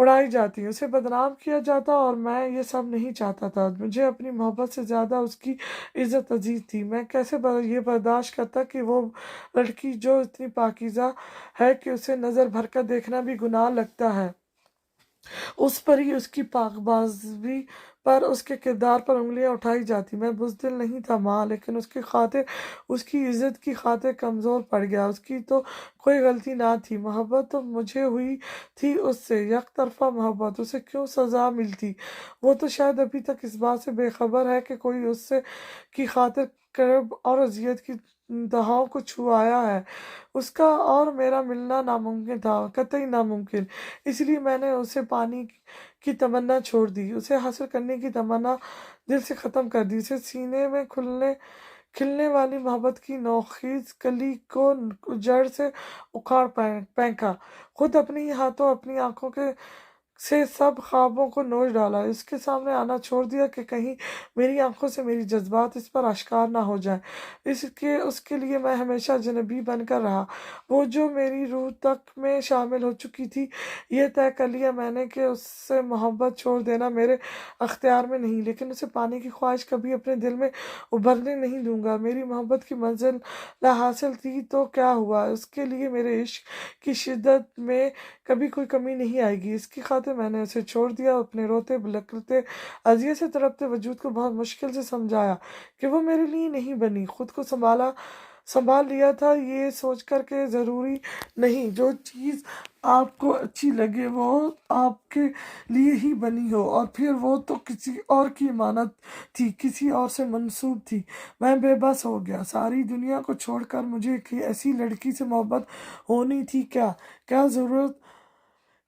اڑائی جاتی، اسے بدنام کیا جاتا، اور میں یہ سب نہیں چاہتا تھا۔ مجھے اپنی محبت سے زیادہ اس کی عزت عزیز تھی۔ میں کیسے یہ برداشت کرتا کہ وہ لڑکی جو اتنی پاکیزہ ہے کہ اسے نظر بھر کر دیکھنا بھی گناہ لگتا ہے، اس پر ہی، اس کی پاک بازی پر، اس کے کردار پر انگلیاں اٹھائی جاتی۔ میں بزدل نہیں تھا ماں، لیکن اس کی خاطر، اس کی عزت کی خاطر کمزور پڑ گیا۔ اس کی تو کوئی غلطی نہ تھی، محبت تو مجھے ہوئی تھی اس سے، یک طرفہ محبت۔ اسے کیوں سزا ملتی؟ وہ تو شاید ابھی تک اس بات سے بے خبر ہے کہ کوئی اس سے کی خاطر کرب اور اذیت کی انتہاؤں کو چھو آیا ہے۔ اس کا اور میرا ملنا ناممکن تھا، قطعی ناممکن۔ اس لیے میں نے اسے پانے کی تمنا چھوڑ دی، اسے حاصل کرنے کی تمنا دل سے ختم کر دی، اسے سینے میں کھلنے والی محبت کی نوخیز کلی کو جڑ سے اکھاڑ پھینکا، خود اپنی ہی ہاتھوں اپنی آنکھوں سے سب خوابوں کو نوچ ڈالا، اس کے سامنے آنا چھوڑ دیا کہ کہیں میری آنکھوں سے میری جذبات اس پر آشکار نہ ہو جائیں۔ اس کے لیے میں ہمیشہ اجنبی بن کر رہا، وہ جو میری روح تک میں شامل ہو چکی تھی۔ یہ طے کر لیا میں نے کہ اس سے محبت چھوڑ دینا میرے اختیار میں نہیں، لیکن اسے پانے کی خواہش کبھی اپنے دل میں ابھرنے نہیں دوں گا۔ میری محبت کی منزل لا حاصل تھی تو کیا ہوا، اس کے لیے میرے عشق کی شدت میں کبھی کوئی کمی نہیں آئے گی۔ اس کی خاطر میں نے اسے چھوڑ دیا، اپنے روتے بلکتے اذیت سے تڑپتے وجود کو بہت مشکل سے سمجھایا کہ وہ میرے لیے نہیں بنی، خود کو سنبھال لیا تھا، یہ سوچ کر کہ ضروری نہیں جو چیز آپ کو اچھی لگے وہ آپ کے لیے ہی بنی ہو، اور پھر وہ تو کسی اور کی امانت تھی، کسی اور سے منسوب تھی۔ میں بے بس ہو گیا، ساری دنیا کو چھوڑ کر مجھے ایسی لڑکی سے محبت ہونی تھی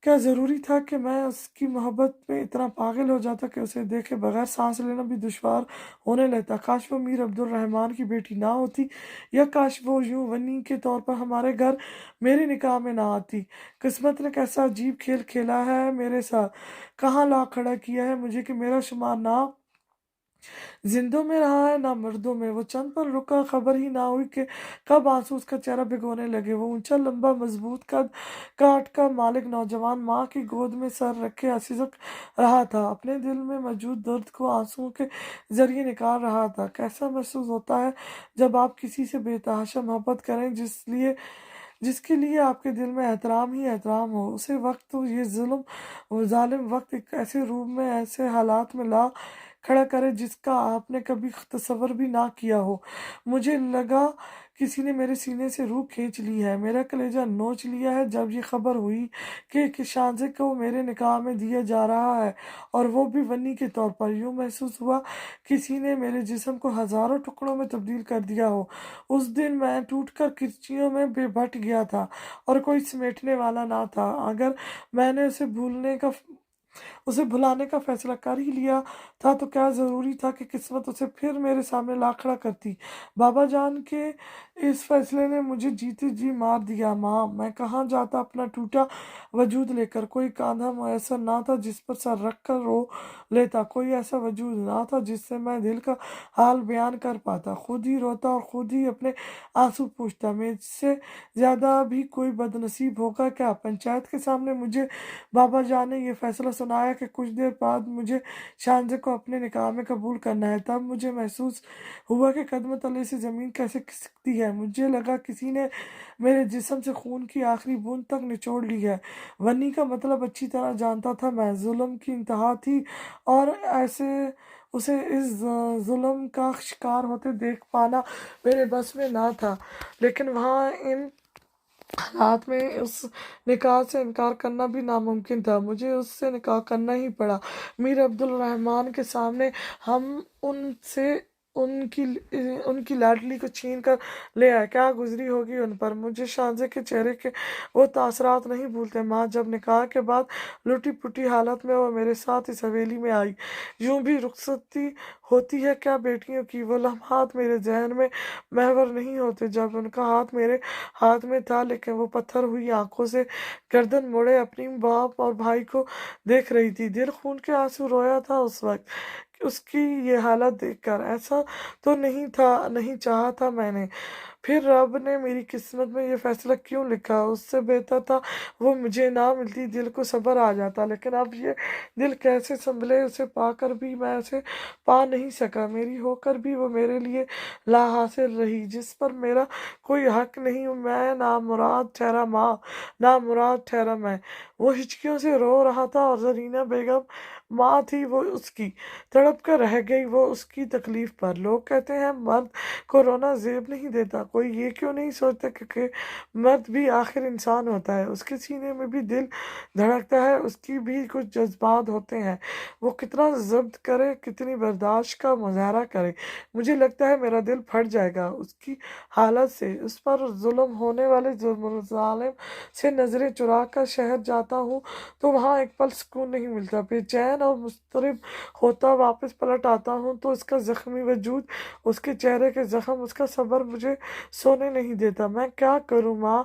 کیا ضروری تھا کہ میں اس کی محبت میں اتنا پاگل ہو جاتا کہ اسے دیکھے بغیر سانس لینا بھی دشوار ہونے لگتا۔ کاش وہ میر عبد الرحمن کی بیٹی نہ ہوتی، یا کاش وہ یوں ونی کے طور پر ہمارے گھر میرے نکاح میں نہ آتی۔ قسمت نے کیسا عجیب کھیل کھیلا ہے میرے ساتھ، کہاں لا کھڑا کیا ہے مجھے کہ میرا شمار نہ زندوں میں رہا ہے نہ مردوں میں۔ وہ چند پل رکا، خبر ہی نہ ہوئی کہ کب آنسو اس کا چہرہ بھگونے لگے۔ وہ اونچا لمبا مضبوط قد کاٹ کا مالک نوجوان ماں کی گود میں سر رکھے سسک رہا تھا، اپنے دل میں موجود درد کو آنسوؤں کے ذریعے نکال رہا تھا۔ کیسا محسوس ہوتا ہے جب آپ کسی سے بے تحاشا محبت کریں، جس کے لیے آپ کے دل میں احترام ہی احترام ہو، اسے وقت یہ ظالم وقت ایک ایسے روم میں، ایسے حالات میں لا کھڑا کرے جس کا آپ نے کبھی تصور بھی نہ کیا ہو۔ مجھے لگا کسی نے میرے سینے سے روح کھینچ لی ہے، میرا کلیجہ نوچ لیا ہے جب یہ خبر ہوئی کہ شانزے کو میرے نکاح میں دیا جا رہا ہے، اور وہ بھی ونی کے طور پر۔ یوں محسوس ہوا کسی نے میرے جسم کو ہزاروں ٹکڑوں میں تبدیل کر دیا ہو۔ اس دن میں ٹوٹ کر کرچیوں میں بٹ گیا تھا، اور کوئی سمیٹنے والا نہ تھا۔ اگر میں نے اسے بھلانے کا فیصلہ کر ہی لیا تھا تو کیا ضروری تھا کہ قسمت اسے پھر میرے سامنے لا کھڑا کرتی۔ بابا جان کے اس فیصلے نے مجھے جیتے جی مار دیا۔ ماں، میں کہاں جاتا اپنا ٹوٹا وجود لے کر؟ کوئی کاندھا میسر نہ تھا جس پر سر رکھ کر رو لیتا، کوئی ایسا وجود نہ تھا جس سے میں دل کا حال بیان کر پاتا۔ خود ہی روتا اور خود ہی اپنے آنسو پوچھتا۔ مجھ سے زیادہ بھی کوئی بد نصیب ہوگا کیا؟ پنچایت کے سامنے مجھے بابا جان نے یہ فیصلہ سنایا کہ کچھ دیر بعد مجھے شانزے کو اپنے نکاح میں قبول کرنا ہے۔ تب مجھے محسوس ہوا کہ قدم تلے سے زمین کیسے کھسکتی ہے۔ مجھے لگا کسی نے میرے جسم سے خون کی آخری بوند تک نچوڑ لی ہے۔ ونی کا مطلب اچھی طرح جانتا تھا میں، ظلم کی انتہا تھی، اور اسے اس ظلم کا شکار ہوتے دیکھ پانا میرے بس میں نہ تھا، لیکن وہاں ان حالات میں اس نکاح سے انکار کرنا بھی ناممکن تھا۔ مجھے اس سے نکاح کرنا ہی پڑا۔ میر عبد الرحمن کے سامنے ہم ان کی لاڈلی کو چھین کر لے آئے، کیا گزری ہوگی ان پر۔ مجھے شانزے کے چہرے کے وہ تاثرات نہیں بھولتے ماں، جب نکاح کے بعد لٹی پٹی حالت میں وہ میرے ساتھ اس حویلی میں آئی۔ یوں بھی رخصتی ہوتی ہے کیا بیٹیوں کی؟ وہ لمحات میرے ذہن میں محور نہیں ہوتے جب ان کا ہاتھ میرے ہاتھ میں تھا، لیکن وہ پتھر ہوئی آنکھوں سے گردن موڑے اپنی باپ اور بھائی کو دیکھ رہی تھی۔ دل خون کے آنسو رویا تھا اس وقت اس کی یہ حالت دیکھ کر۔ ایسا تو نہیں چاہا تھا میں نے، پھر رب نے میری قسمت میں یہ فیصلہ کیوں لکھا؟ اس سے بہتر تھا وہ مجھے نہ ملتی، دل کو صبر آ جاتا، لیکن اب یہ دل کیسے سنبھلے؟ اسے پا کر بھی میں اسے پا نہیں سکا، میری ہو کر بھی وہ میرے لیے لا حاصل رہی، جس پر میرا کوئی حق نہیں۔ میں نامراد ٹھہرا ماں، نامراد ٹھہرا میں۔ وہ ہچکیوں سے رو رہا تھا اور زرینہ بیگم ماں تھی، وہ اس کی تڑپ کر رہ گئی، وہ اس کی تکلیف پر۔ لوگ کہتے ہیں مرد کو رونا زیب نہیں دیتا، کوئی یہ کیوں نہیں سوچتا کہ مرد بھی آخر انسان ہوتا ہے، اس کے سینے میں بھی دل دھڑکتا ہے، اس کی بھی کچھ جذبات ہوتے ہیں، وہ کتنا ضبط کرے، کتنی برداشت کا مظاہرہ کرے۔ مجھے لگتا ہے میرا دل پھٹ جائے گا اس کی حالت سے۔ اس پر ظلم ہونے والے ظالم سے نظریں چرا کر شہر جاتا ہوں تو وہاں ایک پل سکون نہیں ملتا، بے چین اور مضطرب ہوتا واپس پلٹ آتا ہوں تو اس کا زخمی وجود، اس کے چہرے کے زخم، اس کا صبر مجھے سونے نہیں دیتا۔ میں کیا کروں ماں،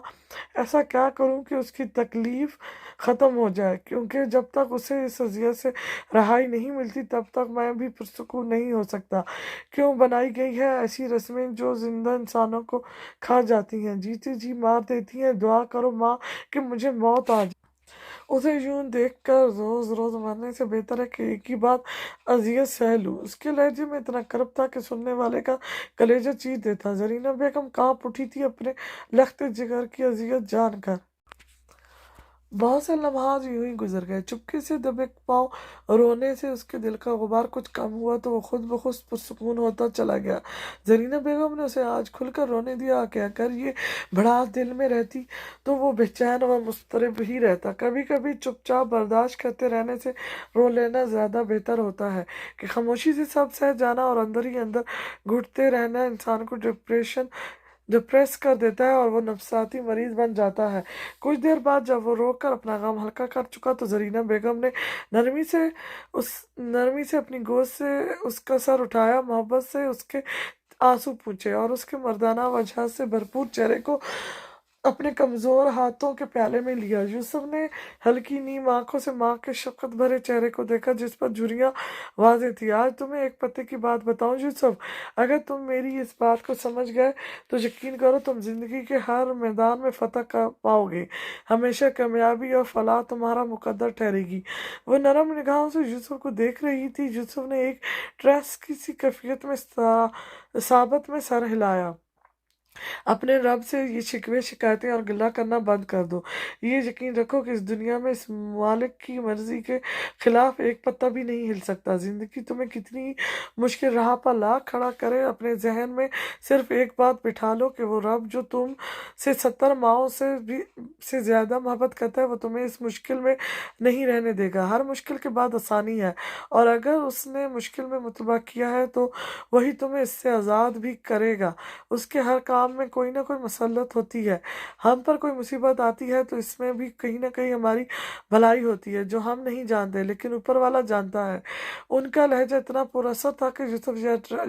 ایسا کیا کروں کہ اس کی تکلیف ختم ہو جائے، کیونکہ جب تک اسے اس اذیت سے رہائی نہیں ملتی تب تک میں بھی پرسکون نہیں ہو سکتا۔ کیوں بنائی گئی ہے ایسی رسمیں جو زندہ انسانوں کو کھا جاتی ہیں، جیتے جی مار دیتی ہیں؟ دعا کرو ماں کہ مجھے موت آ جائے۔ اسے یوں دیکھ کر روز روز مرنے سے بہتر ہے کہ ایک ہی بات اذیت سہ لوں۔ اس کے لہجے میں اتنا کرب تھا کہ سننے والے کا کلیجہ چیر دیتا۔ زرینہ بیگم کانپ اٹھی تھی اپنے لخت جگر کی اذیت جان کر۔ بہت سے لمحات یوں ہی گزر گئے، چپکے سے دبے پاؤں رونے سے اس کے دل کا غبار کچھ کم ہوا تو وہ خود بخود پرسکون ہوتا چلا گیا۔ زرینہ بیگم نے اسے آج کھل کر رونے دیا کہ اگر یہ بھڑاس دل میں رہتی تو وہ بے چین اور مضطرب ہی رہتا۔ کبھی کبھی چپ چاپ برداشت کرتے رہنے سے رو لینا زیادہ بہتر ہوتا ہے کہ خاموشی سے سب سہ جانا اور اندر ہی اندر گھٹتے رہنا انسان کو ڈپریس کر دیتا ہے اور وہ نفسیاتی مریض بن جاتا ہے۔ کچھ دیر بعد جب وہ رو کر اپنا غم ہلکا کر چکا تو زرینہ بیگم نے نرمی سے اپنی گود سے اس کا سر اٹھایا، محبت سے اس کے آنسو پوچھے اور اس کے مردانہ وجاہت سے بھرپور چہرے کو اپنے کمزور ہاتھوں کے پیالے میں لیا۔ یوسف نے ہلکی نیم آنکھوں سے ماں کے شفقت بھرے چہرے کو دیکھا جس پر جھریاں واضح تھی۔ آج تمہیں ایک پتے کی بات بتاؤں یوسف، اگر تم میری اس بات کو سمجھ گئے تو یقین کرو تم زندگی کے ہر میدان میں فتح پاؤ گے، ہمیشہ کامیابی اور فلاح تمہارا مقدر ٹھہرے گی۔ وہ نرم نگاہوں سے یوسف کو دیکھ رہی تھی۔ یوسف نے ایک ٹریس کی سی کیفیت میں ثابت میں سر ہلایا۔ اپنے رب سے یہ شکوے شکایتیں اور گلہ کرنا بند کر دو۔ یہ یقین رکھو کہ اس دنیا میں اس مالک کی مرضی کے خلاف ایک پتہ بھی نہیں ہل سکتا۔ زندگی تمہیں کتنی مشکل راہ پر لا کھڑا کرے، اپنے ذہن میں صرف ایک بات بٹھا لو کہ وہ رب جو تم سے 70 ماؤں سے زیادہ محبت کرتا ہے وہ تمہیں اس مشکل میں نہیں رہنے دے گا۔ ہر مشکل کے بعد آسانی ہے، اور اگر اس نے مشکل میں مطلبہ کیا ہے تو وہی تمہیں اس سے آزاد بھی کرے گا۔ اس کے ہر کام میں کوئی نہ کوئی مسلط ہوتی ہے۔ ہم پر کوئی مصیبت آتی ہے تو اس میں بھی کہیں نہ کہیں ہماری بھلائی ہوتی ہے جو ہم نہیں جانتے لیکن اوپر والا جانتا ہے۔ ان کا لہجہ اتنا پر اثر تھا کہ یوسف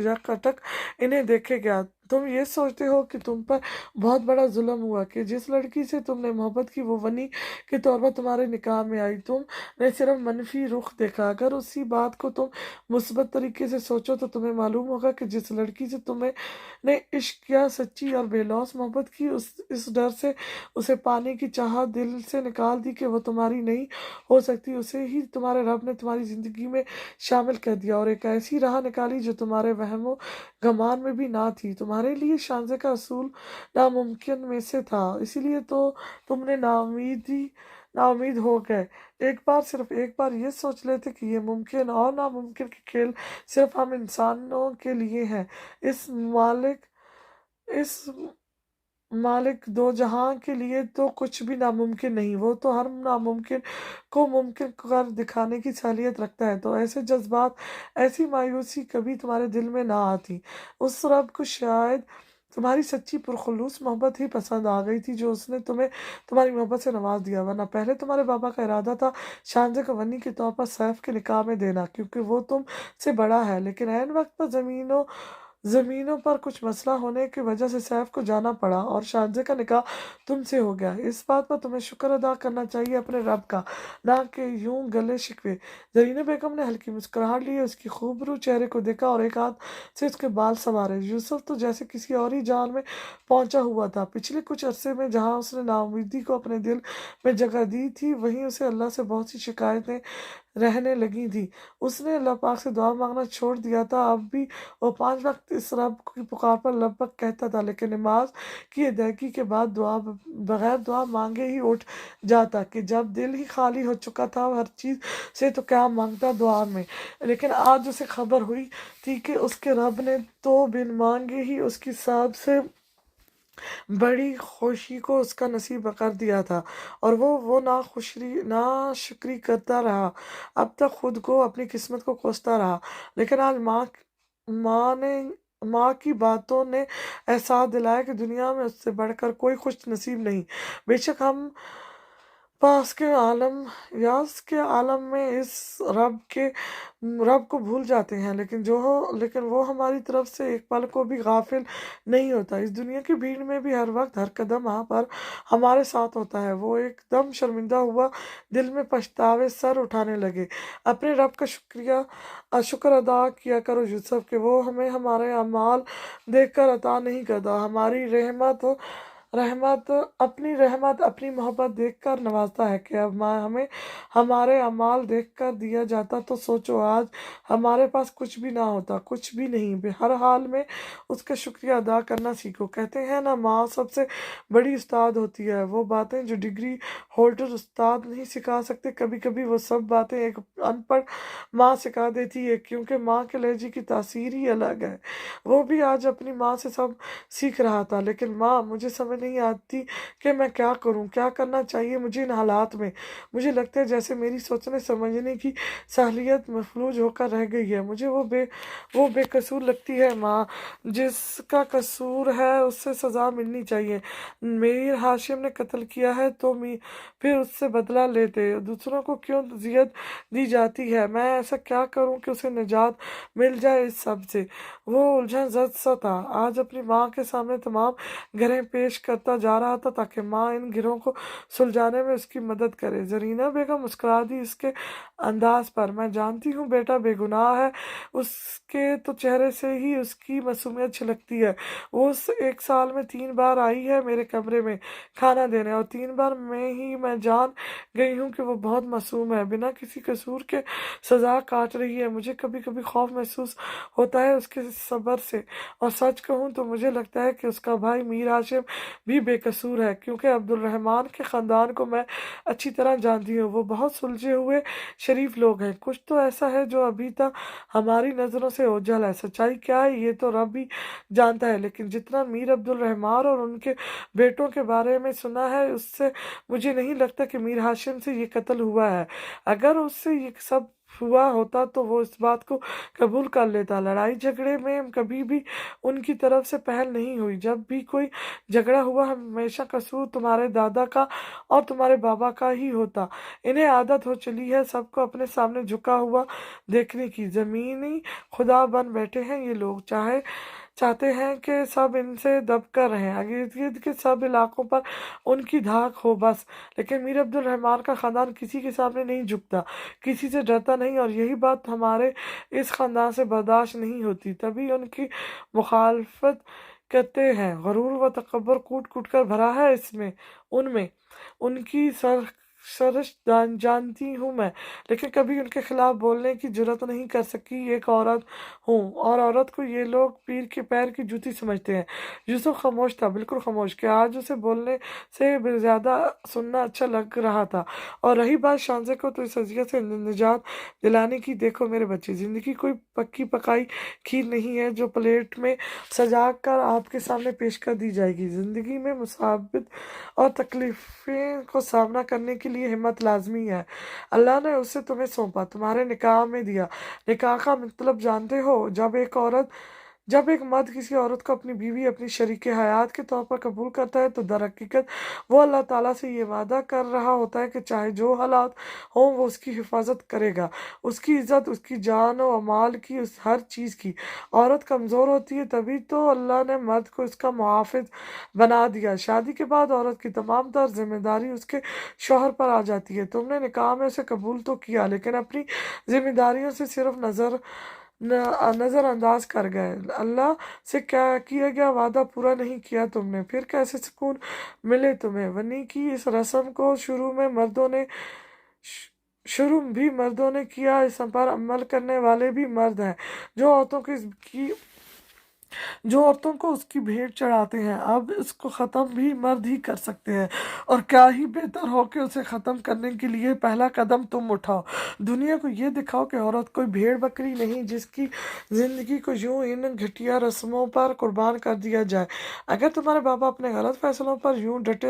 یکاٹک انہیں دیکھے گیا۔ تم یہ سوچتے ہو کہ تم پر بہت بڑا ظلم ہوا کہ جس لڑکی سے تم نے محبت کی وہ ونی کے طور پر تمہارے نکاح میں آئی۔ تم نے صرف منفی رخ دیکھا۔ اگر اسی بات کو تم مثبت طریقے سے سوچو تو تمہیں معلوم ہوگا کہ جس لڑکی سے تمہیں نے عشق کیا، سچی اور بے لوث محبت کی، اس ڈر سے اسے پانے کی چاہت دل سے نکال دی کہ وہ تمہاری نہیں ہو سکتی، اسے ہی تمہارے رب نے تمہاری زندگی میں شامل کر دیا اور ایک ایسی راہ نکالی جو تمہارے وہم و گمان میں بھی نہ تھی۔ تمہارے لیے شانزے کا اصول ناممکن میں سے تھا، اسی لیے تو تم نے ناامید ہو گئے۔ ایک بار، صرف ایک بار یہ سوچ لیتے کہ یہ ممکن اور ناممکن کے کھیل صرف ہم انسانوں کے لیے ہیں۔ اس مالک دو جہاں کے لیے تو کچھ بھی ناممکن نہیں، وہ تو ہر ناممکن کو ممکن کر دکھانے کی صلاحیت رکھتا ہے۔ تو ایسے جذبات، ایسی مایوسی کبھی تمہارے دل میں نہ آتی۔ اس رب کو شاید تمہاری سچی پرخلوص محبت ہی پسند آ گئی تھی جو اس نے تمہیں تمہاری محبت سے نواز دیا، ورنہ پہلے تمہارے بابا کا ارادہ تھا شانزے کو ونی کے طور پر سیف کے نکاح میں دینا کیونکہ وہ تم سے بڑا ہے، لیکن عین وقت پر زمینوں پر کچھ مسئلہ ہونے کی وجہ سے سیف کو جانا پڑا اور شانزے کا نکاح تم سے ہو گیا۔ اس بات پر تمہیں شکر ادا کرنا چاہیے اپنے رب کا، نہ کہ یوں گلے شکوے۔ زرینہ بیگم نے ہلکی مسکراہٹ لی، اس کی خوبرو چہرے کو دیکھا اور ایک ہاتھ سے اس کے بال سنوارے۔ یوسف تو جیسے کسی اور ہی جان میں پہنچا ہوا تھا۔ پچھلے کچھ عرصے میں جہاں اس نے ناامیدی کو اپنے دل میں جگہ دی تھی، وہیں اسے اللہ سے بہت سی شکایتیں رہنے لگی تھی۔ اس نے اللہ پاک سے دعا مانگنا چھوڑ دیا تھا۔ اب بھی وہ 5 وقت اس رب کی پکار پر لبیک کہتا تھا، لیکن نماز کی ادائیگی کے بعد بغیر دعا مانگے ہی اٹھ جاتا کہ جب دل ہی خالی ہو چکا تھا ہر چیز سے تو کیا مانگتا دعا میں۔ لیکن آج اسے خبر ہوئی تھی کہ اس کے رب نے تو بن مانگے ہی اس کی سب سے بڑی خوشی کو اس کا نصیب کر دیا تھا، اور وہ ناشکری کرتا رہا، اب تک خود کو اپنی قسمت کو کوستا رہا۔ لیکن آج ماں کی باتوں نے احساس دلایا کہ دنیا میں اس سے بڑھ کر کوئی خوش نصیب نہیں۔ بے شک ہم یاس کے عالم میں اس رب کو بھول جاتے ہیں، لیکن وہ ہماری طرف سے ایک پل کو بھی غافل نہیں ہوتا۔ اس دنیا کی بھیڑ میں بھی ہر وقت ہر قدم پر ہمارے ساتھ ہوتا ہے۔ وہ ایک دم شرمندہ ہوا، دل میں پچھتاوے سر اٹھانے لگے۔ اپنے رب کا شکر ادا کیا کرو یوسف، کہ وہ ہمیں ہمارے اعمال دیکھ کر عطا نہیں کرتا، اپنی رحمت اپنی محبت دیکھ کر نوازتا ہے۔ کہ اب ہمیں ہمارے اعمال دیکھ کر دیا جاتا تو سوچو آج ہمارے پاس کچھ بھی نہ ہوتا۔ کچھ بھی نہیں، ہر حال میں اس کا شکریہ ادا کرنا سیکھو۔ کہتے ہیں نا، ماں سب سے بڑی استاد ہوتی ہے۔ وہ باتیں جو ڈگری ہولڈر استاد نہیں سکھا سکتے، کبھی کبھی وہ سب باتیں ایک ان پڑھ ماں سکھا دیتی ہے، کیونکہ ماں کے لہجے کی تاثیر ہی الگ ہے۔ وہ بھی آج اپنی ماں سے سب سیکھ رہا تھا۔ لیکن ماں، مجھے سمجھ نہیں آتی کہ میں کیا کروں، کیا کرنا چاہیے مجھے ان حالات میں۔ مجھے لگتا ہے جیسے میری سوچنے سمجھنے کی صلاحیت مفلوج ہو کر رہ گئی ہے۔ مجھے وہ بے قصور لگتی ہے۔ ماں جس کا قصور ہے اسے سزا ملنی چاہیے۔ میر ہاشم نے قتل کیا ہے تو پھر اس سے بدلہ لیتے دوسروں کو کیوں اذیت دی جاتی ہے؟ میں ایسا کیا کروں کہ اسے نجات مل جائے اس سب سے؟ وہ الجھن زد سا تھا۔ آج اپنی ماں کے سامنے تمام گرہیں پیش کرتا جا رہا تھا تاکہ ماں ان گرہوں کو سلجھانے میں اس کی مدد کرے۔ زرینہ بیگم مسکرا دی اس کے انداز پر۔ میں جانتی ہوں بیٹا بے گناہ ہے، اس کے تو چہرے سے ہی اس کی معصومیت چھلکتی ہے۔ وہ اس 1 سال میں 3 بار آئی ہے میرے کمرے میں کھانا دینے، اور 3 بار میں جان گئی ہوں کہ وہ بہت معصوم ہے، بنا کسی قصور کے سزا کاٹ رہی ہے۔ مجھے کبھی کبھی خوف محسوس ہوتا ہے اس کے صبر سے، اور سچ کہوں تو مجھے لگتا ہے کہ اس کا بھائی میر ہاشم بھی بے قصور ہے، کیونکہ عبدالرحمن کے خاندان کو میں اچھی طرح جانتی ہوں۔ وہ بہت سلجھے ہوئے شریف لوگ ہیں۔ کچھ تو ایسا ہے جو ابھی تک ہماری نظروں سے اوجھل ہے۔ سچائی کیا ہے یہ تو رب ہی جانتا ہے، لیکن جتنا میر عبدالرحمن اور ان کے بیٹوں کے بارے میں سنا ہے، اس سے مجھے نہیں لگتا کہ میر ہاشم سے یہ قتل ہوا ہے۔ اگر اس سے یہ سب ہوا ہوتا تو وہ اس بات کو قبول کر لیتا۔ لڑائی جھگڑے میں کبھی بھی ان کی طرف سے پہل نہیں ہوئی۔ جب بھی کوئی جھگڑا ہوا ہمیشہ قصور تمہارے دادا کا اور تمہارے بابا کا ہی ہوتا۔ انہیں عادت ہو چلی ہے سب کو اپنے سامنے جھکا ہوا دیکھنے کی۔ زمینی خدا بن بیٹھے ہیں یہ لوگ، چاہتے ہیں کہ سب ان سے دب کر رہیں، ارد گرد کے سب علاقوں پر ان کی دھاک ہو بس۔ لیکن میر عبدالرحمن کا خاندان کسی کے سامنے نہیں جھکتا، کسی سے ڈرتا نہیں، اور یہی بات ہمارے اس خاندان سے برداشت نہیں ہوتی، تبھی ان کی مخالفت کرتے ہیں۔ غرور و تکبر کوٹ کوٹ کر بھرا ہے ان میں، ان کی سرش جانتی ہوں میں، لیکن کبھی ان کے خلاف بولنے کی جرات نہیں کر سکی۔ ایک عورت ہوں، اور عورت کو یہ لوگ پیر کے پیر کی جوتی سمجھتے ہیں۔ یوسف خاموش تھا، بالکل خاموش، کہ آج اسے بولنے سے زیادہ سننا اچھا لگ رہا تھا۔ اور رہی بات شانزے کو، تو اس اذیت سے نجات دلانے کی، دیکھو میرے بچے، زندگی کوئی پکی پکائی کھیر نہیں ہے جو پلیٹ میں سجا کر آپ کے سامنے پیش کر دی جائے گی۔ زندگی میں مصائب اور تکلیفیں کو سامنا کرنے کے لیے ہمت لازمی ہے۔ اللہ نے اسے تمہیں سونپا، تمہارے نکاح میں دیا۔ نکاح کا مطلب جانتے ہو؟ جب ایک عورت جب ایک مرد کسی عورت کو اپنی بیوی، اپنی شریک حیات کے طور پر قبول کرتا ہے تو در حقیقت وہ اللہ تعالیٰ سے یہ وعدہ کر رہا ہوتا ہے کہ چاہے جو حالات ہوں وہ اس کی حفاظت کرے گا، اس کی عزت، اس کی جان و مال کی، اس ہر چیز کی۔ عورت کمزور ہوتی ہے تبھی تو اللہ نے مرد کو اس کا محافظ بنا دیا۔ شادی کے بعد عورت کی تمام تر ذمہ داری اس کے شوہر پر آ جاتی ہے۔ تم نے نکاح میں اسے قبول تو کیا لیکن اپنی ذمہ داریوں سے صرف نظر انداز کر گئے، اللہ سے کیا گیا وعدہ پورا نہیں کیا تم نے، پھر کیسے سکون ملے تمہیں؟ ونی کی اس رسم کو شروع بھی مردوں نے کیا، اس پر عمل کرنے والے بھی مرد ہیں جو عورتوں کو اس کی بھیٹ چڑھاتے ہیں۔ اب اس کو ختم بھی مرد ہی کر سکتے ہیں، اور کیا ہی بہتر ہو کہ اسے ختم کرنے کے لیے پہلا قدم تم اٹھاؤ۔ دنیا کو یہ دکھاؤ کہ عورت کوئی بھیڑ بکری نہیں جس کی زندگی کو یوں ان گھٹیا رسموں پر قربان کر دیا جائے۔ اگر تمہارے بابا اپنے غلط فیصلوں پر یوں ڈٹ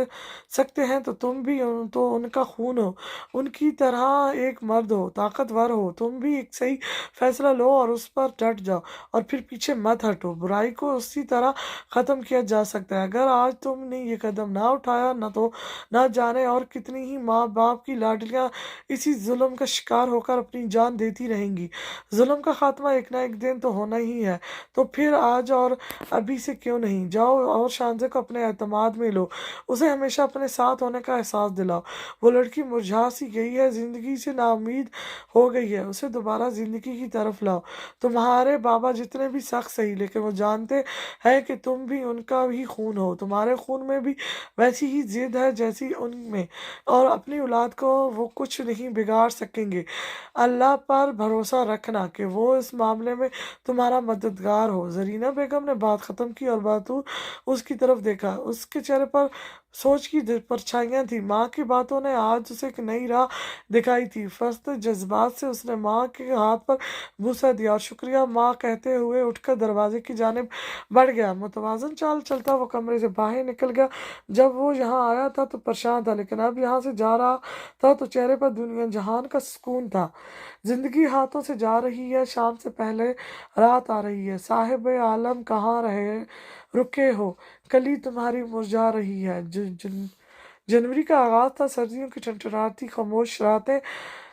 سکتے ہیں تو تم بھی تو ان کا خون ہو، ان کی طرح ایک مرد ہو، طاقتور ہو۔ تم بھی ایک صحیح فیصلہ لو اور اس پر ڈٹ جاؤ، اور پھر پیچھے مت ہٹو۔ برائی کو اسی طرح ختم کیا جا سکتا ہے۔ اگر آج تم نے یہ قدم نہ اٹھایا تو نہ جانے اور کتنی ہی ماں باپ کی لاڈلیاں اسی ظلم کا شکار ہو کر اپنی جان دیتی رہیں گی۔ ظلم کا خاتمہ ایک نہ ایک دن تو ہونا ہی ہے، تو پھر آج اور ابھی سے کیوں نہیں؟ جاؤ اور شانزے کو اپنے اعتماد میں لو، اسے ہمیشہ اپنے ساتھ ہونے کا احساس دلاؤ۔ وہ لڑکی مرجھا سی گئی ہے، زندگی سے نا امید ہو گئی ہے، اسے دوبارہ زندگی کی طرف لاؤ۔ تمہارے بابا جتنے بھی سخت سہی لیکن وہ جانتے ہیں کہ تم بھی ان کا ہی خون ہو، تمہارے خون میں بھی ویسی ہی ضد ہے جیسی ان میں، اور اپنی اولاد کو وہ کچھ نہیں بگاڑ سکیں گے۔ اللہ پر بھروسہ رکھنا کہ وہ اس معاملے میں تمہارا مددگار ہو۔ زرینہ بیگم نے بات ختم کی اور باتور اس کی طرف دیکھا۔ اس کے چہرے پر سوچ کی پرچھائیاں تھیں۔ ماں کی باتوں نے آج اسے ایک نئی راہ دکھائی تھی۔ فست جذبات سے اس نے ماں کے ہاتھ پر بوسہ دیا اور شکریہ ماں کہتے ہوئے اٹھ کر دروازے کی جانب بڑھ گیا۔ متوازن چال چلتا وہ کمرے سے باہر نکل گیا۔ جب وہ یہاں آیا تھا تو پریشان تھا، لیکن اب یہاں سے جا رہا تھا تو چہرے پر دنیا جہان کا سکون تھا۔ زندگی ہاتھوں سے جا رہی ہے، شام سے پہلے رات آ رہی ہے۔ صاحب عالم کہاں رکے ہو، کلی تمہاری مرجھا رہی ہے۔ جنوری کا آغاز تھا، سردیوں کی ٹھنٹھناتی خاموش راتیں۔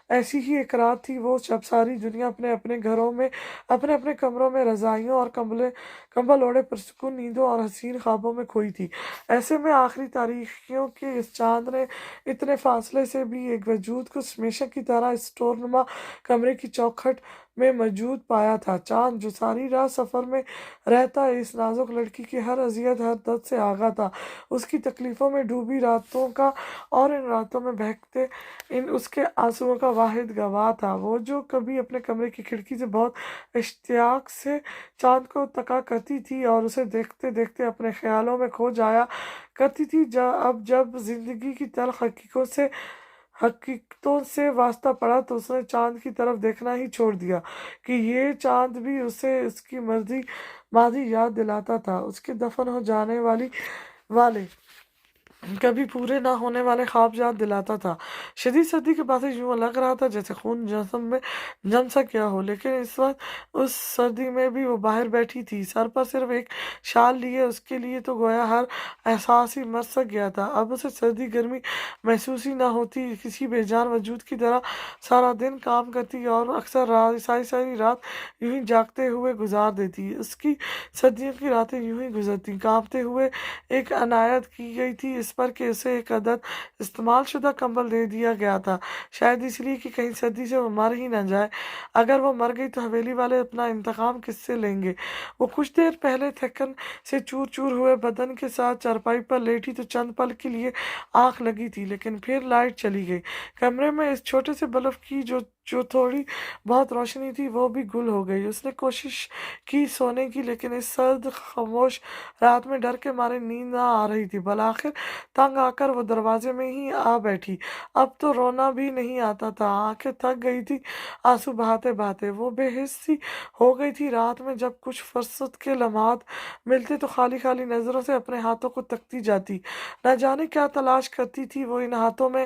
ایسی ہی ایک رات تھی وہ جب ساری دنیا اپنے اپنے گھروں میں، اپنے اپنے کمروں میں رضائیوں اور کمبل اوڑھے پرسکون نیندوں اور حسین خوابوں میں کھوئی تھی۔ ایسے میں آخری تاریکیوں کے اس چاند نے اتنے فاصلے سے بھی ایک وجود کو ہمیشہ کی طرح اس اسٹور نما کمرے کی چوکھٹ میں موجود پایا تھا۔ چاند جو ساری رات سفر میں رہتا اس نازک لڑکی کی ہر اذیت، ہر درد سے آگاہ تھا، اس کی تکلیفوں میں ڈوبی راتوں کا اور ان راتوں میں بہکتے اس کے آنسوؤں کا واحد گواہ تھا۔ وہ جو کبھی اپنے کمرے کی کھڑکی سے بہت اشتیاق سے چاند کو تکا کرتی تھی اور اسے دیکھتے دیکھتے اپنے خیالوں میں کھو جایا کرتی تھی، اب جب زندگی کی تلخ حقیقتوں سے واسطہ پڑا تو اس نے چاند کی طرف دیکھنا ہی چھوڑ دیا کہ یہ چاند بھی اسے اس کی ماضی یاد دلاتا تھا، اس کے دفن ہو جانے والے کبھی پورے نہ ہونے والے خواب یاد دلاتا تھا۔ شدید سردی کے باعث یوں لگ رہا تھا جیسے خون جسم میں جم سا کیا ہو، لیکن اس وقت اس سردی میں بھی وہ باہر بیٹھی تھی، سر پر صرف ایک شال لیے۔ اس کے لیے تو گویا ہر احساس ہی مر سا گیا تھا۔ اب اسے سردی گرمی محسوس ہی نہ ہوتی، کسی بے جان وجود کی طرح سارا دن کام کرتی اور اکثر ساری رات یوں ہی جاگتے ہوئے گزار دیتی۔ اس کی سردیوں کی راتیں یوں ہی گزرتی، کانپتے ہوئے۔ ایک عنایت کی گئی تھی اس پر کہ اسے ایک عدد استعمال شدہ کمبل دے دیا گیا تھا، شاید اس لیے کہ کہیں سردی سے وہ مر ہی نہ جائے۔ اگر وہ مر گئی تو حویلی والے اپنا انتقام کس سے لیں گے؟ وہ کچھ دیر پہلے تھکن سے چور چور ہوئے بدن کے ساتھ چارپائی پر لیٹی تو چند پل کے لیے آنکھ لگی تھی، لیکن پھر لائٹ چلی گئی۔ کمرے میں اس چھوٹے سے بلب کی جو تھوڑی بہت روشنی تھی وہ بھی گل ہو گئی۔ اس نے کوشش کی سونے کی، لیکن اس سرد خاموش رات میں ڈر کے مارے نیند نہ آ رہی تھی۔ بالآخر تنگ آ کر وہ دروازے میں ہی آ بیٹھی۔ اب تو رونا بھی نہیں آتا تھا، آنکھیں تھک گئی تھی آنسو بہاتے بہاتے۔ وہ بے حس سی ہو گئی تھی، رات میں جب کچھ فرصت کے لمحات ملتے تو خالی خالی نظروں سے اپنے ہاتھوں کو تکتی جاتی، نہ جانے کیا تلاش کرتی تھی وہ ان ہاتھوں میں،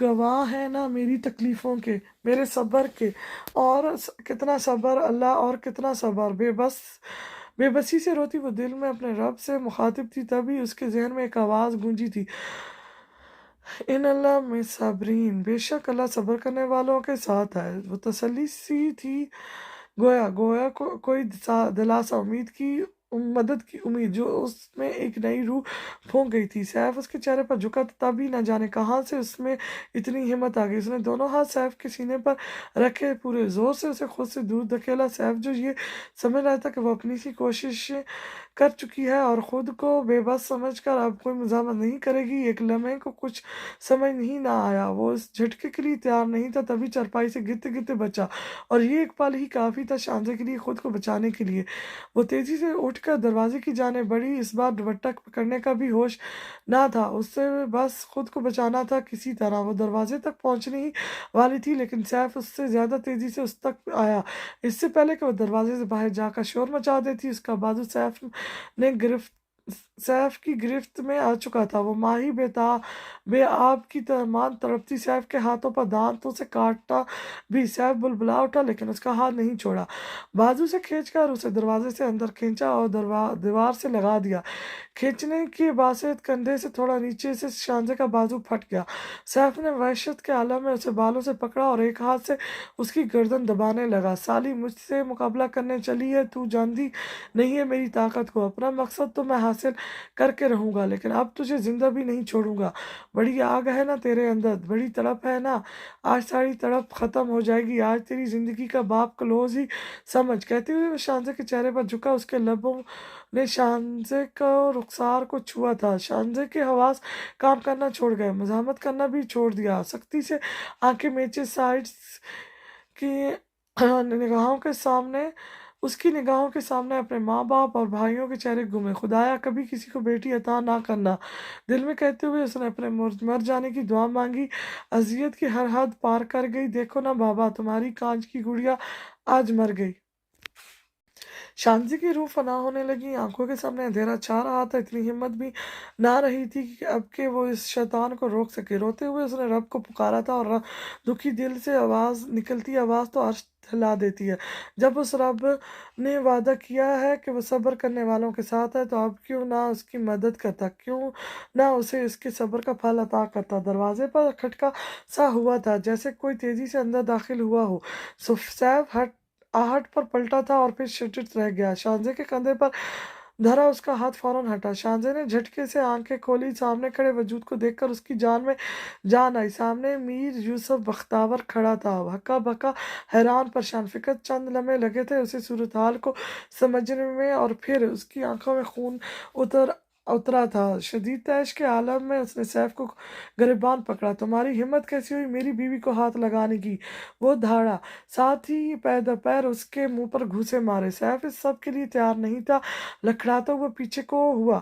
گواہ ہیں نا میری تکلیفوں کے، میرے صبر کے، اور کتنا صبر اللہ، اور کتنا صبر۔ بے بسی سے روتی وہ دل میں اپنے رب سے مخاطب تھی، تبھی اس کے ذہن میں ایک آواز گونجی تھی، ان اللہ میں صابرین، بے شک اللہ صبر کرنے والوں کے ساتھ ہے۔ وہ تسلی سی تھی، گویا کوئی دلاسا، امید کی، مدد کی امید جو اس میں ایک نئی روح پھونک گئی تھی۔ سیف اس کے چہرے پر جھکا تھا، تبھی نہ جانے کہاں سے اس میں اتنی ہمت آ گئی۔ اس نے دونوں ہاتھ سیف کے سینے پر رکھے، پورے زور سے اسے خود سے دور دھکیلا۔ سیف جو یہ سمجھ رہا تھا کہ وہ اپنی سی کوشش کر چکی ہے اور خود کو بے بس سمجھ کر اب کوئی مزاحمت نہیں کرے گی، ایک لمحے کو کچھ سمجھ نہیں نہ آیا، وہ اس جھٹکے کے لیے تیار نہیں تھا، تبھی چارپائی سے گرتے گرتے بچا، اور یہ ایک پل ہی کافی تھا شانزے کے لیے خود کو بچانے کے لیے۔ وہ تیزی سے اٹھ کر دروازے کی جانب بڑھی، اس بار دوپٹہ پکڑنے کا بھی ہوش نہ تھا، اس سے بس خود کو بچانا تھا کسی طرح۔ وہ دروازے تک پہنچنے ہی والی تھی، لیکن سیف اس سے زیادہ تیزی سے اس تک آیا، اس سے پہلے کہ وہ دروازے سے باہر جا کر شور مچا دیتی۔ اس کا بازو سیف کی گرفت میں آ چکا تھا، وہ ماہی بے آب کی ترمان تڑپتی سیف کے ہاتھوں پر دانتوں سے کاٹا بھی۔ سیف بلبلا اٹھا، لیکن اس کا ہاتھ نہیں چھوڑا، بازو سے کھینچ کر اسے دروازے سے اندر کھینچا اور دیوار سے لگا دیا۔ کھینچنے کے باعث کندھے سے تھوڑا نیچے سے شانزے کا بازو پھٹ گیا۔ سیف نے وحشت کے عالم میں اسے بالوں سے پکڑا اور ایک ہاتھ سے اس کی گردن دبانے لگا۔ سالی، مجھ سے مقابلہ کرنے چلی ہے تو جانتی نہیں ہے میری طاقت کو، اپنا مقصد تو میں حاصل کر کے رہوں گا، لیکن اب تجھے زندہ بھی نہیں چھوڑوں گا۔ بڑی آگ ہے نا تیرے اندر، بڑی تڑپ ہے نا، آج ساری تڑپ ختم ہو جائے گی، آج تیری زندگی کا باب کلوز ہی سمجھ۔ کہتے ہوئے وہ شانزے کے چہرے پر جھکا، اس کے لبوں نے شانزے کو رخسار کو چھوا تھا۔ شانزے کے حواس کام کرنا چھوڑ گئے، مزاحمت کرنا بھی چھوڑ دیا، سختی سے آنکھیں میچے سائڈز کی نگاہوں کے سامنے اس کی نگاہوں کے سامنے اپنے ماں باپ اور بھائیوں کے چہرے گھومے۔ خدایا کبھی کسی کو بیٹی عطا نہ کرنا، دل میں کہتے ہوئے اس نے اپنے مر جانے کی دعا مانگی۔ اذیت کی ہر حد پار کر گئی، دیکھو نا بابا، تمہاری کانچ کی گڑیا آج مر گئی۔ شانزی کی روح فنا ہونے لگی، آنکھوں کے سامنے اندھیرا چھا رہا تھا، اتنی ہمت بھی نہ رہی تھی کہ اب کہ وہ اس شیطان کو روک سکے۔ روتے ہوئے اس نے رب کو پکارا تھا، اور دکھی دل سے نکلتی آواز تو عرش ہلا دیتی ہے۔ جب اس رب نے وعدہ کیا ہے کہ وہ صبر کرنے والوں کے ساتھ ہے، تو اب کیوں نہ اس کی مدد کرتا، کیوں نہ اسے اس کے صبر کا پھل عطا کرتا۔ دروازے پر کھٹکا سا ہوا تھا، جیسے کوئی تیزی سے اندر داخل ہوا ہو۔ سیف آہٹ پر پلٹا تھا اور پھر شٹت رہ گیا۔ شانزے کے کندھے پر دھرا اس کا ہاتھ فوراً ہٹا۔ شانزے نے جھٹکے سے آنکھیں کھولی، سامنے کھڑے وجود کو دیکھ کر اس کی جان میں جان آئی۔ سامنے میر یوسف بختیار کھڑا تھا، ہکا بکا، حیران، پریشان، فکر۔ چند لمحے لگے تھے اسے صورتحال کو سمجھنے میں، اور پھر اس کی آنکھوں میں خون اترا تھا۔ شدید تیش کے عالم میں اس نے سیف کو گریباں پکڑا۔ تمہاری ہمت کیسی ہوئی میری بیوی کو ہاتھ لگانے کی؟ وہ دھاڑا، ساتھ ہی پیر اس کے منہ پر گھوسے مارے۔ سیف اس سب کے لیے تیار نہیں تھا، لڑکھڑاتا ہوا پیچھے کو ہوا۔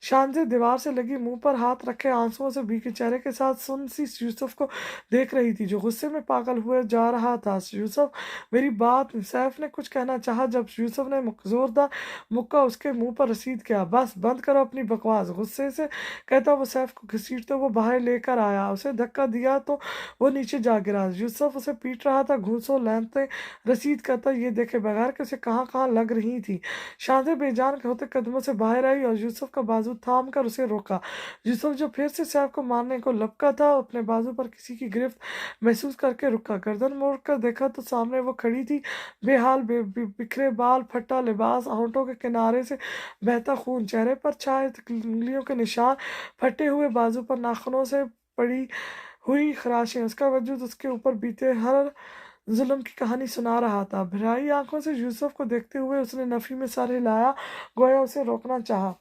شانزے دیوار سے لگی منہ پر ہاتھ رکھے آنسوؤں سے بھیگے چہرے کے ساتھ سن سی یوسف کو دیکھ رہی تھی، جو غصے میں پاگل ہوئے جا رہا تھا۔ یوسف میری بات، سیف نے کچھ کہنا چاہا، جب یوسف نے زوردار مکہ اس کے منہ پر رسید کیا۔ بس بند کرو اپنی بکواس، غصے سے کہتا وہ سیف کو گھسیٹتے وہ باہر لے کر آیا، اسے دھکا دیا تو وہ نیچے جا گرا۔ یوسف اسے پیٹ رہا تھا، گھوسوں لعنتیں رسید کرتا، یہ دیکھے بغیر کہ اسے کہاں کہاں لگ رہی تھی۔ شانزے بے جان ہوتے قدموں سے باہر آئی اور یوسف کا بازو تھام کر اسے روکا۔ یوسف جو پھر سے سیف کو مارنے کو لپکا تھا، اپنے بازو پر کسی کی گرفت محسوس کر کے رکا۔ گردن موڑ کر دیکھا تو سامنے وہ کھڑی تھی، بے حال، بکھرے بال، پھٹا لباس، ہونٹوں کے کنارے سے بہتا خون، چہرے پر چھائے انگلیوں کے نشان، پھٹے ہوئے بازو پر ناخنوں سے پڑی ہوئی خراشیں۔ اس کا وجود اس کے اوپر بیتے ہر ظلم کی کہانی سنا رہا تھا۔ بھرائی آنکھوں سے یوسف کو دیکھتے ہوئے اس نے نفی میں سر ہلایا، گویا اسے روکنا چاہا۔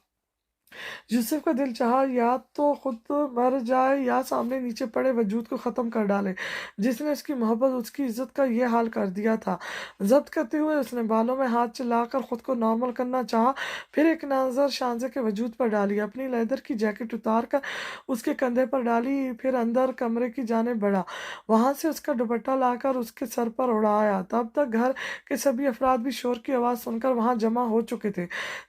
یوسف کا دل چاہا یا تو خود مر جائے یا سامنے نیچے پڑے وجود کو ختم کر ڈالے، جس نے اس کی محبت، اس کی عزت کا یہ حال کر دیا تھا۔ ضبط کرتے ہوئے اس نے بالوں میں ہاتھ چلا کر خود کو نارمل کرنا چاہا، پھر ایک نظر شانزے کے وجود پر ڈالی، اپنی لیدر کی جیکٹ اتار کر اس کے کندھے پر ڈالی، پھر اندر کمرے کی جانب بڑھا، وہاں سے اس کا دوپٹہ لا کر اس کے سر پر اڑایا۔ تب تک گھر کے سبھی افراد بھی شور کی آواز سن کر وہاں جمع ہو چکے تھے۔